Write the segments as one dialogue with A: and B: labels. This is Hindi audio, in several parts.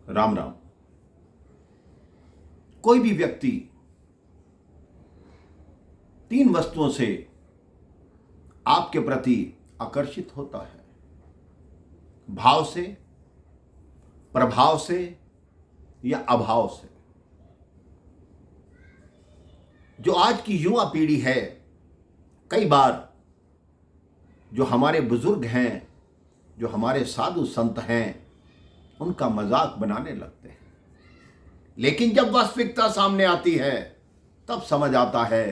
A: राम राम। कोई भी व्यक्ति तीन वस्तुओं से आपके प्रति आकर्षित होता है: भाव से, प्रभाव से या अभाव से। जो आज की युवा पीढ़ी है, कई बार जो हमारे बुजुर्ग हैं, जो हमारे साधु संत हैं, उनका मजाक बनाने लगते हैं। लेकिन जब वास्तविकता सामने आती है तब समझ आता है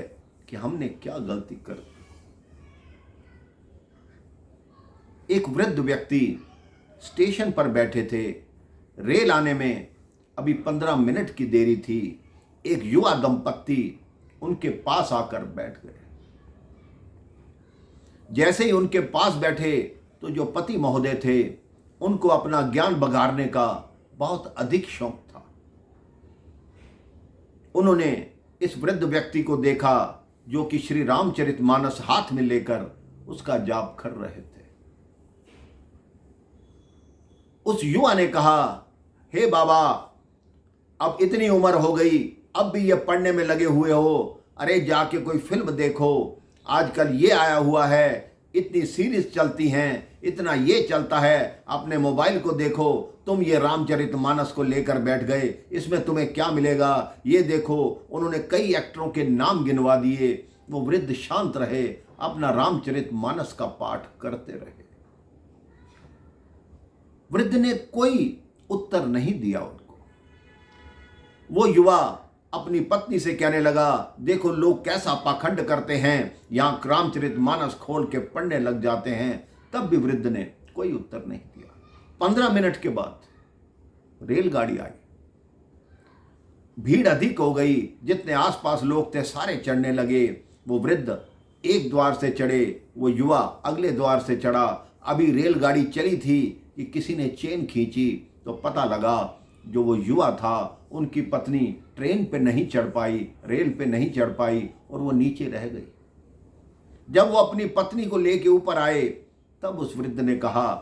A: कि हमने क्या गलती कर दी। एक वृद्ध व्यक्ति स्टेशन पर बैठे थे, रेल आने में अभी 15 मिनट की देरी थी। एक युवा दंपत्ति उनके पास आकर बैठ गए। जैसे ही उनके पास बैठे तो जो पति महोदय थे, उनको अपना ज्ञान बघारने का बहुत अधिक शौक था। उन्होंने इस वृद्ध व्यक्ति को देखा जो कि श्री रामचरितमानस हाथ में लेकर उसका जाप कर रहे थे। उस युवा ने कहा, हे बाबा, अब इतनी उम्र हो गई, अब भी ये पढ़ने में लगे हुए हो। अरे जाके कोई फिल्म देखो, आजकल ये आया हुआ है, इतनी सीरीज चलती हैं, इतना ये चलता है, अपने मोबाइल को देखो। तुम ये रामचरितमानस को लेकर बैठ गए, इसमें तुम्हें क्या मिलेगा, ये देखो। उन्होंने कई एक्टरों के नाम गिनवा दिए। वो वृद्ध शांत रहे, अपना रामचरितमानस का पाठ करते रहे। वृद्ध ने कोई उत्तर नहीं दिया उनको। वो युवा अपनी पत्नी से कहने लगा, देखो लोग कैसा पाखंड करते हैं, यहां रामचरितमानस खोल के पढ़ने लग जाते हैं। तब भी वृद्ध ने कोई उत्तर नहीं दिया। 15 मिनट के बाद रेलगाड़ी आई। भीड़ अधिक हो गई। जितने आसपास लोग थे सारे चढ़ने लगे। वो वृद्ध एक द्वार से चढ़े, वो युवा अगले द्वार से चढ़ा। अभी रेलगाड़ी चली थी कि किसी ने चेन खींची तो पता लगा जो वो युवा था, उनकी पत्नी ट्रेन पे नहीं चढ़ पाई, रेल पे नहीं चढ़ पाई और वो नीचे रह गई। जब वो अपनी पत्नी को लेके ऊपर आए तब उस वृद्ध ने कहा,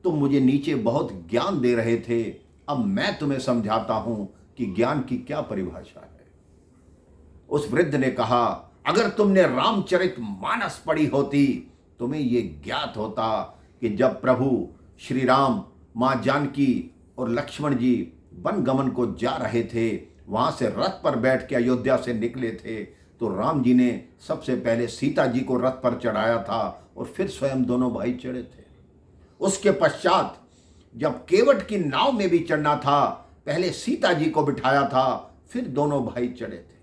A: तुम मुझे नीचे बहुत ज्ञान दे रहे थे, अब मैं तुम्हें समझाता हूं कि ज्ञान की क्या परिभाषा है। उस वृद्ध ने कहा, अगर तुमने रामचरितमानस पढ़ी होती, तुम्हें यह ज्ञात होता कि जब प्रभु श्री राम, मां जानकी और लक्ष्मण जी वन गमन को जा रहे थे, वहां से रथ पर बैठ के अयोध्या से निकले थे, तो राम जी ने सबसे पहले सीता जी को रथ पर चढ़ाया था और फिर स्वयं दोनों भाई चढ़े थे। उसके पश्चात जब केवट की नाव में भी चढ़ना था, पहले सीता जी को बिठाया था, फिर दोनों भाई चढ़े थे।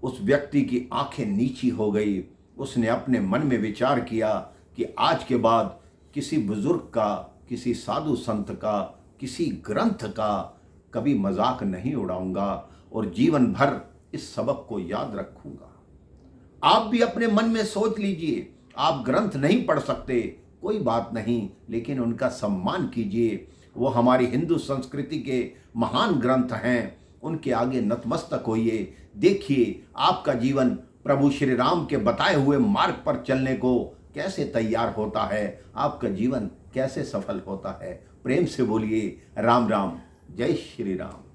A: उस व्यक्ति की आंखें नीची हो गई। उसने अपने मन में विचार किया कि आज के बाद किसी बुजुर्ग का, किसी साधु संत का, किसी ग्रंथ का कभी मजाक नहीं उड़ाऊंगा और जीवन भर इस सबक को याद रखूंगा। आप भी अपने मन में सोच लीजिए, आप ग्रंथ नहीं पढ़ सकते, कोई बात नहीं, लेकिन उनका सम्मान कीजिए। वो हमारी हिंदू संस्कृति के महान ग्रंथ हैं, उनके आगे नतमस्तक होइए। देखिए आपका जीवन प्रभु श्री राम के बताए हुए मार्ग पर चलने को कैसे तैयार होता है, आपका जीवन कैसे सफल होता है। प्रेम से बोलिए राम राम, जय श्री राम।